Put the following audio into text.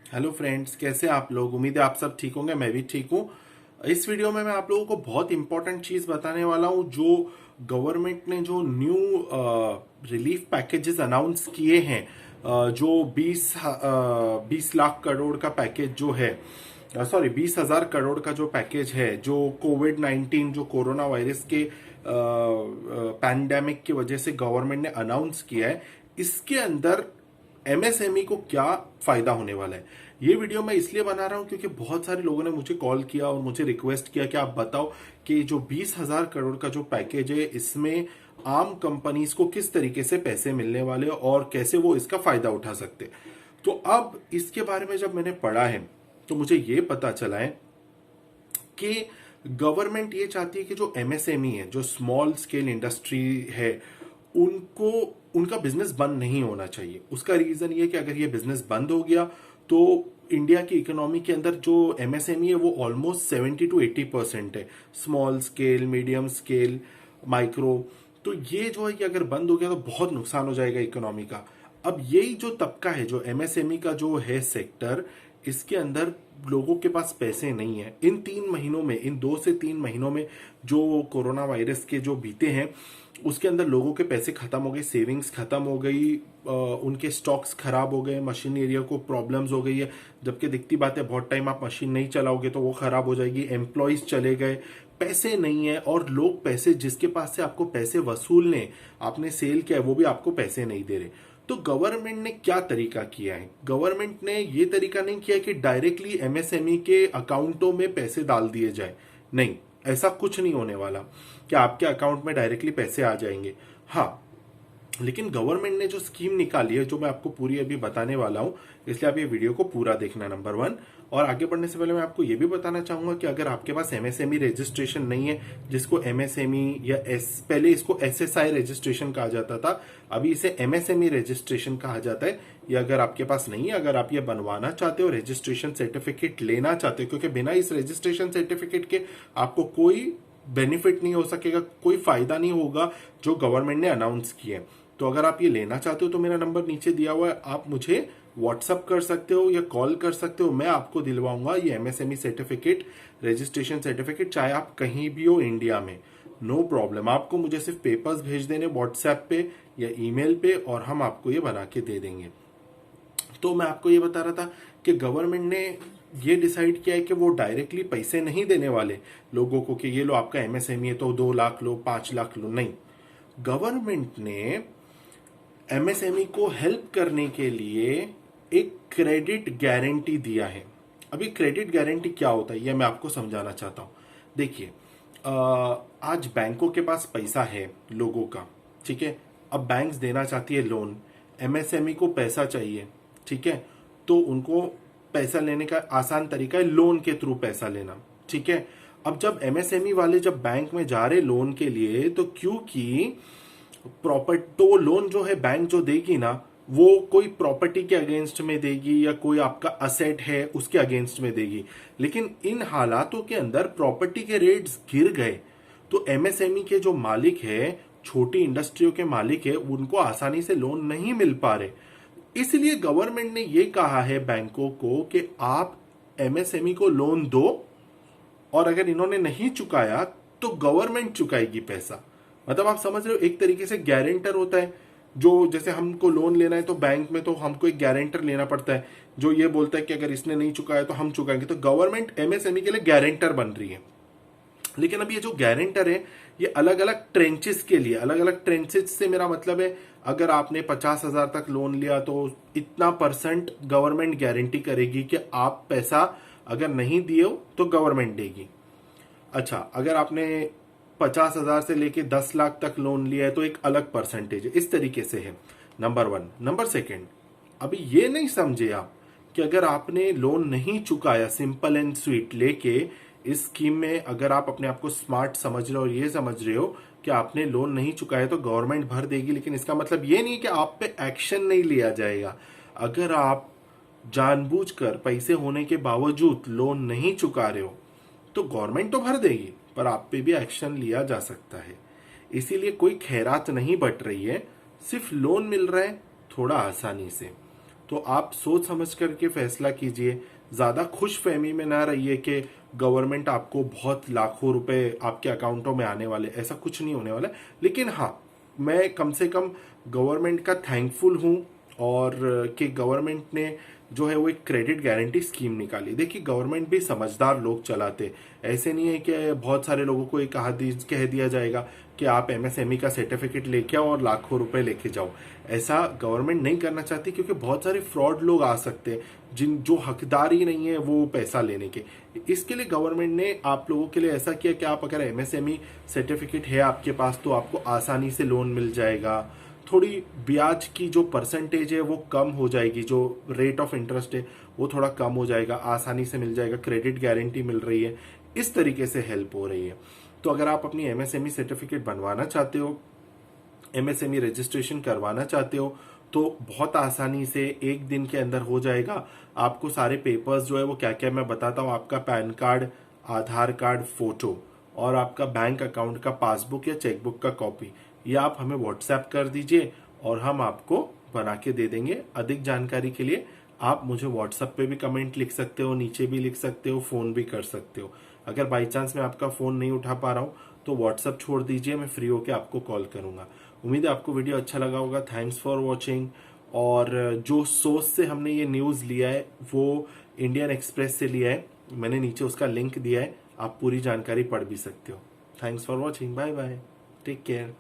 Hello friends, कैसे हैं आप लोग। उम्मीद है आप सब ठीक होंगे। मैं भी ठीक हूँ। इस वीडियो में मैं आप लोगों को बहुत इंपॉर्टेंट चीज बताने वाला हूँ। जो गवर्नमेंट ने जो न्यू रिलीफ पैकेजेस अनाउंस किए हैं, जो 20 लाख करोड़ का पैकेज जो है, सॉरी 20,000 करोड़ का जो पैकेज है, जो कोविड 19 जो कोरोना वायरस के पैंडेमिक की वजह से गवर्नमेंट ने अनाउंस किया है, इसके अंदर एमएसएमई को क्या फायदा होने वाला है। ये वीडियो मैं इसलिए बना रहा हूं क्योंकि बहुत सारे लोगों ने मुझे कॉल किया और मुझे रिक्वेस्ट किया कि आप बताओ कि जो 20,000 करोड़ का जो पैकेज है, इसमें आम कंपनीज को किस तरीके से पैसे मिलने वाले और कैसे वो इसका फायदा उठा सकते। तो अब इसके बारे में जब मैंने पढ़ा है तो मुझे ये पता चला है कि गवर्नमेंट ये चाहती है कि जो एमएसएमई है, जो स्मॉल स्केल इंडस्ट्री है, उनको उनका बिजनेस बंद नहीं होना चाहिए। उसका रीजन ये कि अगर ये बिजनेस बंद हो गया तो इंडिया की इकोनॉमी के अंदर जो एमएसएमई है वो ऑलमोस्ट 70 to 80% है। Small scale, medium scale, micro, तो ये जो है कि अगर बंद हो गया तो बहुत नुकसान हो जाएगा इकोनॉमी का। अब यही जो तबका है, जो एमएसएमई का जो है सेक्टर, इसके अंदर लोगों के पास पैसे नहीं है। इन 3 महीनों में, इन 2 से 3 महीनों में जो कोरोना वायरस के जो बीते हैं, उसके अंदर लोगों के पैसे खत्म हो गए, सेविंग्स खत्म हो गई, उनके स्टॉक्स खराब हो गए, मशीन एरिया को प्रॉब्लम्स हो गई है। जबकि दिखती बात है, बहुत टाइम आप मशीन नहीं चलाओगे तो वो खराब हो जाएगी। एम्प्लॉयज चले गए, पैसे नहीं है, और लोग पैसे, जिसके पास से आपको पैसे वसूलने आपने सेल किया है, वो भी आपको पैसे नहीं दे रहे। तो गवर्नमेंट ने क्या तरीका किया है? गवर्नमेंट ने ये तरीका नहीं किया कि डायरेक्टली एमएसएमई के अकाउंटों में पैसे डाल दिए जाए। नहीं, ऐसा कुछ नहीं होने वाला कि आपके अकाउंट में डायरेक्टली पैसे आ जाएंगे। हाँ, लेकिन गवर्नमेंट ने जो स्कीम निकाली है, जो मैं आपको पूरी अभी बताने वाला हूं, इसलिए आप ये वीडियो को पूरा देखना, नंबर 1। और आगे बढ़ने से पहले मैं आपको ये भी बताना चाहूंगा कि अगर आपके पास एमएसएमई रजिस्ट्रेशन नहीं है, जिसको एमएसएमई या पहले इसको एसएसआई रजिस्ट्रेशन कहा जाता था, अभी इसे एमएसएमई रजिस्ट्रेशन कहा जाता है। ये अगर आपके पास नहीं है, अगर आप ये बनवाना चाहते हो, रजिस्ट्रेशन सर्टिफिकेट लेना चाहते हो, क्योंकि बिना इस रजिस्ट्रेशन सर्टिफिकेट के आपको कोई बेनिफिट नहीं हो सकेगा, कोई फायदा नहीं होगा जो गवर्नमेंट ने अनाउंस किया है। तो अगर आप ये लेना चाहते हो तो मेरा नंबर नीचे दिया हुआ है, आप मुझे व्हाट्सअप कर सकते हो या कॉल कर सकते हो। मैं आपको दिलवाऊंगा ये एमएसएमई सर्टिफिकेट, रजिस्ट्रेशन सर्टिफिकेट, चाहे आप कहीं भी हो इंडिया में, नो प्रॉब्लम। आपको मुझे सिर्फ पेपर्स भेज देने व्हाट्सएप पे या ईमेल पे, और हम आपको ये बना के दे देंगे। तो मैं आपको ये बता रहा था कि गवर्नमेंट ने ये डिसाइड किया है कि वो डायरेक्टली पैसे नहीं देने वाले लोगों को कि ये लो आपका एमएसएमई है तो 2 लाख लो, 5 लाख लो। नहीं, गवर्नमेंट ने एमएसएमई को हेल्प करने के लिए एक क्रेडिट गारंटी दिया है। अभी क्रेडिट गारंटी क्या होता है ये मैं आपको समझाना चाहता हूं। देखिए, आज बैंकों के पास पैसा है लोगों का, ठीक है। अब बैंक्स देना चाहती है लोन, एमएसएमई को पैसा चाहिए, ठीक है। तो उनको पैसा लेने का आसान तरीका है लोन के थ्रू पैसा लेना, ठीक है। अब जब एमएसएमई वाले जब बैंक में जा रहे लोन के लिए, तो क्योंकि तो लोन जो है बैंक जो देगी ना, वो कोई प्रॉपर्टी के अगेंस्ट में देगी या कोई आपका असेट है उसके अगेंस्ट में देगी। लेकिन इन हालातों के अंदर प्रॉपर्टी के रेट्स गिर गए, तो एमएसएमई के जो मालिक है, छोटी इंडस्ट्रियों के मालिक है, उनको आसानी से लोन नहीं मिल पा रहे। इसलिए गवर्नमेंट ने ये कहा है बैंकों को कि आप एमएसएमई को लोन दो, और अगर इन्होंने नहीं चुकाया तो गवर्नमेंट चुकाएगी पैसा। मतलब आप समझ रहे हो, एक तरीके से गारंटर होता है। जो जैसे हमको लोन लेना है तो बैंक में तो हमको एक गारंटर लेना पड़ता है, जो ये बोलता है कि अगर इसने नहीं चुकाया तो हम चुकाएंगे। तो गवर्नमेंट एमएसएमई के लिए गारंटर बन रही है। लेकिन अब ये जो गारंटर है, ये अलग अलग ट्रेंचेस के लिए, अलग अलग ट्रेंचेस से मेरा मतलब है, अगर आपने 50,000 तक लोन लिया तो इतना % गवर्नमेंट गारंटी करेगी कि आप पैसा अगर नहीं दिए हो तो गवर्नमेंट देगी। अच्छा, अगर आपने 50,000 से लेके 10 लाख तक लोन लिया है तो एक अलग परसेंटेज है। इस तरीके से है, नंबर 1। नंबर 2, अभी ये नहीं समझे आप कि अगर आपने लोन नहीं चुकाया, सिंपल एंड स्वीट लेके इस स्कीम में, अगर आप अपने आप को स्मार्ट समझ रहे हो और ये समझ रहे हो कि आपने लोन नहीं चुकाया तो गवर्नमेंट भर देगी, लेकिन इसका मतलब ये नहीं कि आप पे एक्शन नहीं लिया जाएगा। अगर आप जानबूझकर पैसे होने के बावजूद लोन नहीं चुका रहे हो तो गवर्नमेंट तो भर देगी, पर आप पे भी एक्शन लिया जा सकता है। इसीलिए कोई खैरात नहीं बट रही है, सिर्फ लोन मिल रहा है थोड़ा आसानी से। तो आप सोच समझ करके फैसला कीजिए। ज्यादा खुश फहमी में ना रहिए कि गवर्नमेंट आपको बहुत लाखों रुपए आपके अकाउंटों में आने वाले, ऐसा कुछ नहीं होने वाला। लेकिन हाँ, मैं कम से कम गवर्नमेंट का थैंकफुल हूँ और कि गवर्नमेंट ने जो है वो एक क्रेडिट गारंटी स्कीम निकाली। देखिए, गवर्नमेंट भी समझदार लोग चलाते, ऐसे नहीं है कि बहुत सारे लोगों को ये कह दिया जाएगा कि आप एमएसएमई का सर्टिफिकेट लेके आओ और लाखों रुपए लेके जाओ। ऐसा गवर्नमेंट नहीं करना चाहती, क्योंकि बहुत सारे फ्रॉड लोग आ सकते हैं जो हकदार ही नहीं है वो पैसा लेने के। इसके लिए गवर्नमेंट ने आप लोगों के लिए ऐसा किया कि आप अगर एमएसएमई सर्टिफिकेट है आपके पास तो आपको आसानी से लोन मिल जाएगा। थोड़ी ब्याज की जो परसेंटेज है वो कम हो जाएगी, जो रेट ऑफ इंटरेस्ट है वो थोड़ा कम हो जाएगा, आसानी से मिल जाएगा, क्रेडिट गारंटी मिल रही है, इस तरीके से हेल्प हो रही है। तो अगर आप अपनी एमएसएमई सर्टिफिकेट बनवाना चाहते हो, एमएसएमई रजिस्ट्रेशन करवाना चाहते हो, तो बहुत आसानी से एक दिन के अंदर हो जाएगा। आपको सारे पेपर्स जो है वो क्या क्या मैं बताता हूँ। आपका पैन कार्ड, आधार कार्ड, फोटो और आपका बैंक अकाउंट का पासबुक या चेकबुक का कॉपी, ये आप हमें व्हाट्सएप कर दीजिए और हम आपको बना के दे देंगे। अधिक जानकारी के लिए आप मुझे व्हाट्सएप पे भी कमेंट लिख सकते हो, नीचे भी लिख सकते हो, फोन भी कर सकते हो। अगर बाई चांस मैं आपका फोन नहीं उठा पा रहा हूँ तो व्हाट्सएप छोड़ दीजिए, मैं फ्री होकर आपको कॉल करूंगा। उम्मीद है आपको वीडियो अच्छा लगा होगा। Thanks for watching. और जो सोर्स से हमने ये न्यूज़ लिया है वो इंडियन एक्सप्रेस से लिया है, मैंने नीचे उसका लिंक दिया है, आप पूरी जानकारी पढ़ भी सकते हो। Thanks for watching, bye bye, take care.